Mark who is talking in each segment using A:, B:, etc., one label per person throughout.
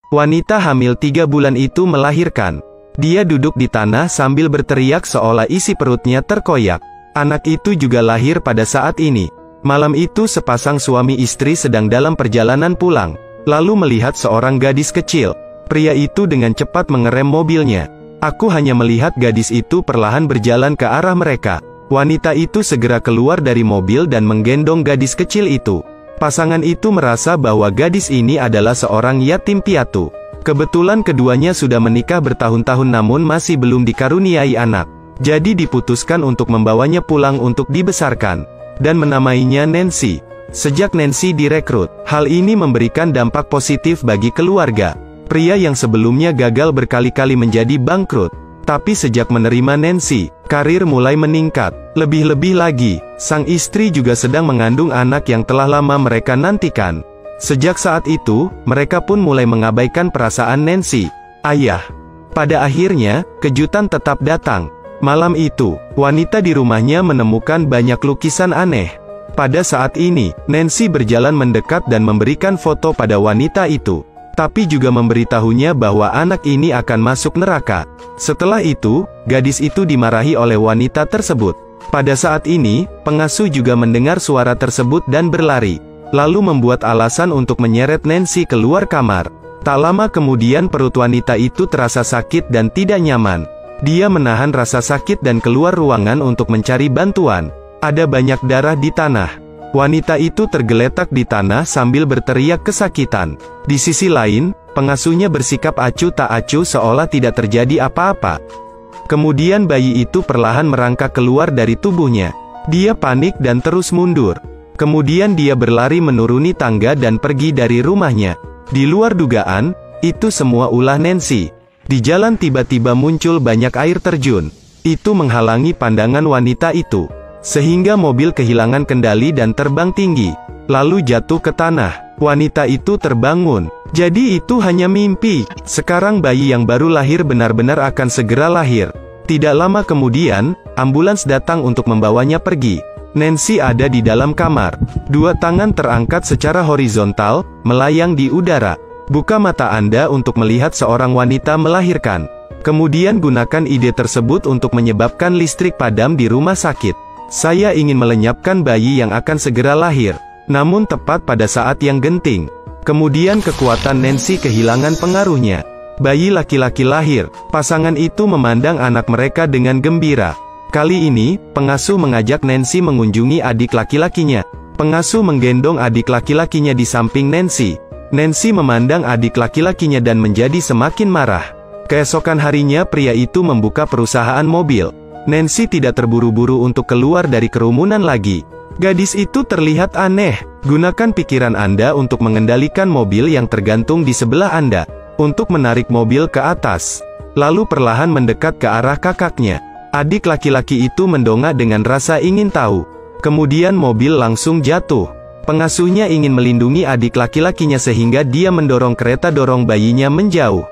A: wanita hamil 3 bulan itu melahirkan. Dia duduk di tanah sambil berteriak seolah isi perutnya terkoyak. Anak itu juga lahir pada saat ini. Malam itu sepasang suami istri sedang dalam perjalanan pulang, lalu melihat seorang gadis kecil. Pria itu dengan cepat mengerem mobilnya. Aku hanya melihat gadis itu perlahan berjalan ke arah mereka. Wanita itu segera keluar dari mobil dan menggendong gadis kecil itu. Pasangan itu merasa bahwa gadis ini adalah seorang yatim piatu. Kebetulan keduanya sudah menikah bertahun-tahun namun masih belum dikaruniai anak. Jadi diputuskan untuk membawanya pulang untuk dibesarkan, dan menamainya Nancy. Sejak Nancy direkrut, hal ini memberikan dampak positif bagi keluarga. Pria yang sebelumnya gagal berkali-kali menjadi bangkrut. Tapi sejak menerima Nancy, karir mulai meningkat. Lebih-lebih lagi, sang istri juga sedang mengandung anak yang telah lama mereka nantikan. Sejak saat itu, mereka pun mulai mengabaikan perasaan Nancy, ayah. Pada akhirnya, kejutan tetap datang. Malam itu, wanita di rumahnya menemukan banyak lukisan aneh. Pada saat ini, Nancy berjalan mendekat dan memberikan foto pada wanita itu. Tapi juga memberitahunya bahwa anak ini akan masuk neraka. Setelah itu, gadis itu dimarahi oleh wanita tersebut. Pada saat ini, pengasuh juga mendengar suara tersebut dan berlari. Lalu membuat alasan untuk menyeret Nancy keluar kamar. Tak lama kemudian perut wanita itu terasa sakit dan tidak nyaman. Dia menahan rasa sakit dan keluar ruangan untuk mencari bantuan. Ada banyak darah di tanah. Wanita itu tergeletak di tanah sambil berteriak kesakitan. Di sisi lain, pengasuhnya bersikap acuh tak acuh seolah tidak terjadi apa-apa. Kemudian bayi itu perlahan merangkak keluar dari tubuhnya. Dia panik dan terus mundur. Kemudian dia berlari menuruni tangga dan pergi dari rumahnya. Di luar dugaan, itu semua ulah Nancy. Di jalan tiba-tiba muncul banyak air terjun. Itu menghalangi pandangan wanita itu. Sehingga mobil kehilangan kendali dan terbang tinggi. Lalu jatuh ke tanah. Wanita itu terbangun. Jadi itu hanya mimpi. Sekarang bayi yang baru lahir benar-benar akan segera lahir. Tidak lama kemudian, ambulans datang untuk membawanya pergi. Nancy ada di dalam kamar. Dua tangan terangkat secara horizontal, melayang di udara. Buka mata Anda untuk melihat seorang wanita melahirkan. Kemudian gunakan ide tersebut untuk menyebabkan listrik padam di rumah sakit. Saya ingin melenyapkan bayi yang akan segera lahir, namun tepat pada saat yang genting. Kemudian kekuatan Nancy kehilangan pengaruhnya. Bayi laki-laki lahir. Pasangan itu memandang anak mereka dengan gembira. Kali ini, pengasuh mengajak Nancy mengunjungi adik laki-lakinya. Pengasuh menggendong adik laki-lakinya di samping Nancy. Nancy memandang adik laki-lakinya dan menjadi semakin marah. Keesokan harinya pria itu membuka perusahaan mobil. Nancy tidak terburu-buru untuk keluar dari kerumunan lagi. Gadis itu terlihat aneh. Gunakan pikiran Anda untuk mengendalikan mobil yang tergantung di sebelah Anda. Untuk menarik mobil ke atas. Lalu perlahan mendekat ke arah kakaknya. Adik laki-laki itu mendongak dengan rasa ingin tahu. Kemudian mobil langsung jatuh. Pengasuhnya ingin melindungi adik laki-lakinya sehingga dia mendorong kereta dorong bayinya menjauh.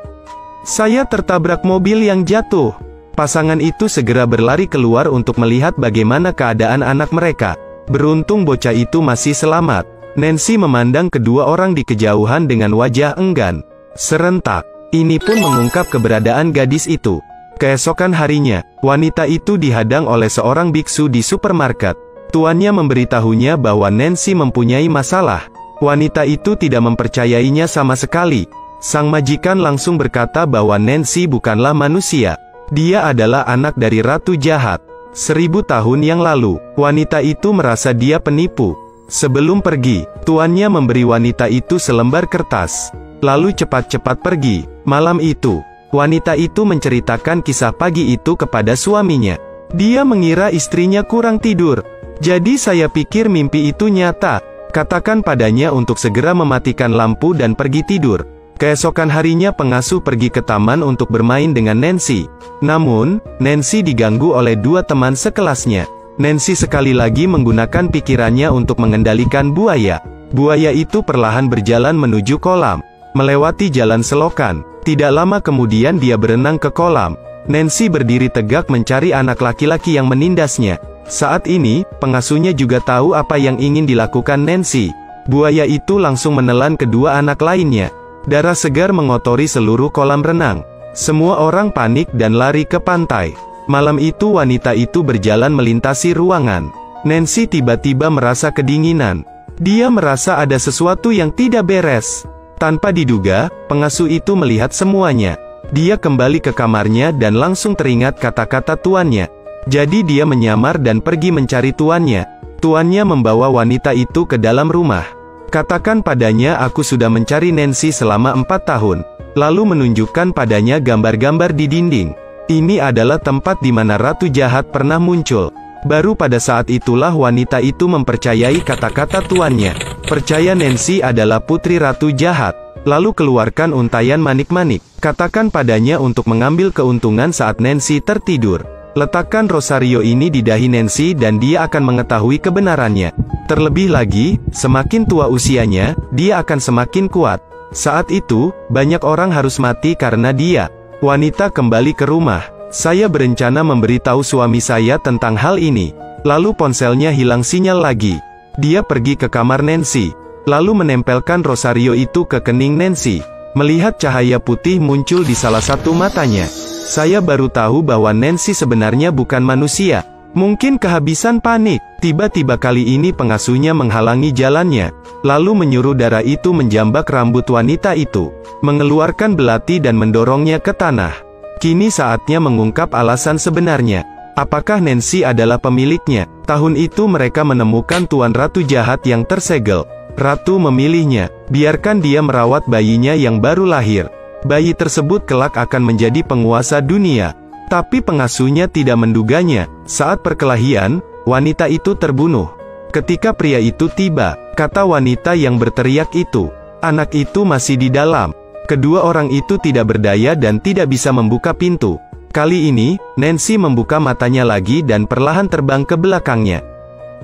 A: Saya tertabrak mobil yang jatuh. Pasangan itu segera berlari keluar untuk melihat bagaimana keadaan anak mereka. Beruntung bocah itu masih selamat. Nancy memandang kedua orang di kejauhan dengan wajah enggan. Serentak, ini pun mengungkap keberadaan gadis itu. Keesokan harinya, wanita itu dihadang oleh seorang biksu di supermarket. Tuannya memberitahunya bahwa Nancy mempunyai masalah. Wanita itu tidak mempercayainya sama sekali. Sang majikan langsung berkata bahwa Nancy bukanlah manusia. Dia adalah anak dari ratu jahat. 1000 tahun yang lalu, wanita itu merasa dia penipu. Sebelum pergi, tuannya memberi wanita itu selembar kertas. Lalu cepat-cepat pergi. Malam itu, wanita itu menceritakan kisah pagi itu kepada suaminya. Dia mengira istrinya kurang tidur. Jadi saya pikir mimpi itu nyata. Katakan padanya untuk segera mematikan lampu dan pergi tidur. Keesokan harinya pengasuh pergi ke taman untuk bermain dengan Nancy. Namun, Nancy diganggu oleh dua teman sekelasnya. Nancy sekali lagi menggunakan pikirannya untuk mengendalikan buaya. Buaya itu perlahan berjalan menuju kolam. Melewati jalan selokan. Tidak lama kemudian dia berenang ke kolam. Nancy berdiri tegak mencari anak laki-laki yang menindasnya. Saat ini, pengasuhnya juga tahu apa yang ingin dilakukan Nancy. Buaya itu langsung menelan kedua anak lainnya. Darah segar mengotori seluruh kolam renang. Semua orang panik dan lari ke pantai. Malam itu wanita itu berjalan melintasi ruangan. Nancy tiba-tiba merasa kedinginan. Dia merasa ada sesuatu yang tidak beres. Tanpa diduga, pengasuh itu melihat semuanya. Dia kembali ke kamarnya dan langsung teringat kata-kata tuannya. Jadi dia menyamar dan pergi mencari tuannya. Tuannya membawa wanita itu ke dalam rumah. Katakan padanya aku sudah mencari Nancy selama 4 tahun. Lalu menunjukkan padanya gambar-gambar di dinding. Ini adalah tempat di mana ratu jahat pernah muncul. Baru pada saat itulah wanita itu mempercayai kata-kata tuannya. Percaya Nancy adalah putri ratu jahat. Lalu keluarkan untayan manik-manik. Katakan padanya untuk mengambil keuntungan saat Nancy tertidur. Letakkan rosario ini di dahi Nancy dan dia akan mengetahui kebenarannya. Terlebih lagi, semakin tua usianya, dia akan semakin kuat. Saat itu, banyak orang harus mati karena dia. Wanita kembali ke rumah. Saya berencana memberitahu suami saya tentang hal ini. Lalu ponselnya hilang sinyal lagi. Dia pergi ke kamar Nancy. Lalu menempelkan rosario itu ke kening Nancy. Melihat cahaya putih muncul di salah satu matanya. Saya baru tahu bahwa Nancy sebenarnya bukan manusia. Mungkin kehabisan panik. Tiba-tiba kali ini pengasuhnya menghalangi jalannya. Lalu menyuruh darah itu menjambak rambut wanita itu. Mengeluarkan belati dan mendorongnya ke tanah. Kini saatnya mengungkap alasan sebenarnya. Apakah Nancy adalah pemiliknya? Tahun itu mereka menemukan Tuan Ratu jahat yang tersegel. Ratu memilihnya. Biarkan dia merawat bayinya yang baru lahir. Bayi tersebut kelak akan menjadi penguasa dunia. Tapi pengasuhnya tidak menduganya. Saat perkelahian, wanita itu terbunuh. Ketika pria itu tiba, kata wanita yang berteriak itu, anak itu masih di dalam. Kedua orang itu tidak berdaya dan tidak bisa membuka pintu. Kali ini, Nancy membuka matanya lagi dan perlahan terbang ke belakangnya.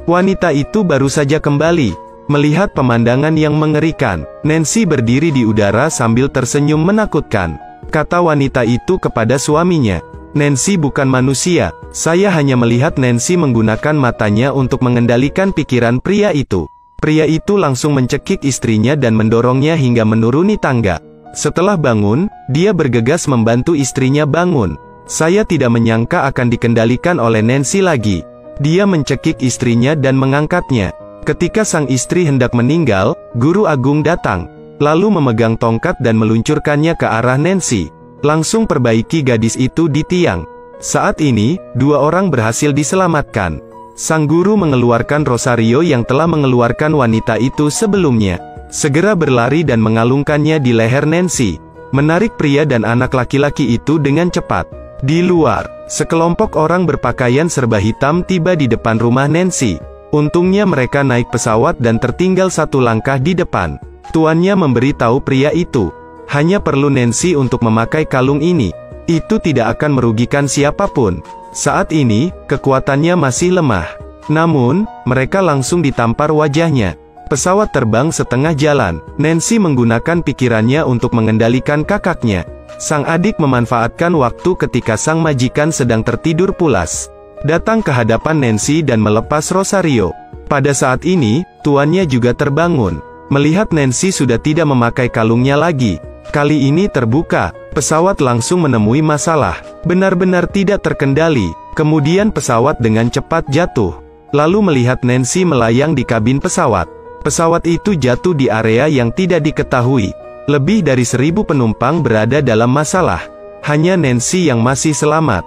A: Wanita itu baru saja kembali. Melihat pemandangan yang mengerikan, Nancy berdiri di udara sambil tersenyum menakutkan. Kata wanita itu kepada suaminya, Nancy bukan manusia, saya hanya melihat Nancy menggunakan matanya untuk mengendalikan pikiran pria itu. Pria itu langsung mencekik istrinya dan mendorongnya hingga menuruni tangga. Setelah bangun, dia bergegas membantu istrinya bangun. Saya tidak menyangka akan dikendalikan oleh Nancy lagi. Dia mencekik istrinya dan mengangkatnya. Ketika sang istri hendak meninggal, Guru Agung datang, lalu memegang tongkat dan meluncurkannya ke arah Nancy. Langsung perbaiki gadis itu di tiang. Saat ini, 2 orang berhasil diselamatkan. Sang guru mengeluarkan rosario yang telah mengeluarkan wanita itu sebelumnya. Segera berlari dan mengalungkannya di leher Nancy. Menarik pria dan anak laki-laki itu dengan cepat. Di luar, sekelompok orang berpakaian serba hitam tiba di depan rumah Nancy. Untungnya mereka naik pesawat dan tertinggal 1 langkah di depan. Tuannya memberitahu pria itu, hanya perlu Nancy untuk memakai kalung ini. Itu tidak akan merugikan siapapun. Saat ini, kekuatannya masih lemah. Namun, mereka langsung ditampar wajahnya. Pesawat terbang setengah jalan. Nancy menggunakan pikirannya untuk mengendalikan kakaknya. Sang adik memanfaatkan waktu ketika sang majikan sedang tertidur pulas. Datang ke hadapan Nancy dan melepas rosario. Pada saat ini, tuannya juga terbangun. Melihat Nancy sudah tidak memakai kalungnya lagi. Kali ini terbuka, pesawat langsung menemui masalah. Benar-benar tidak terkendali. Kemudian pesawat dengan cepat jatuh. Lalu melihat Nancy melayang di kabin pesawat. Pesawat itu jatuh di area yang tidak diketahui. Lebih dari 1000 penumpang berada dalam masalah. Hanya Nancy yang masih selamat.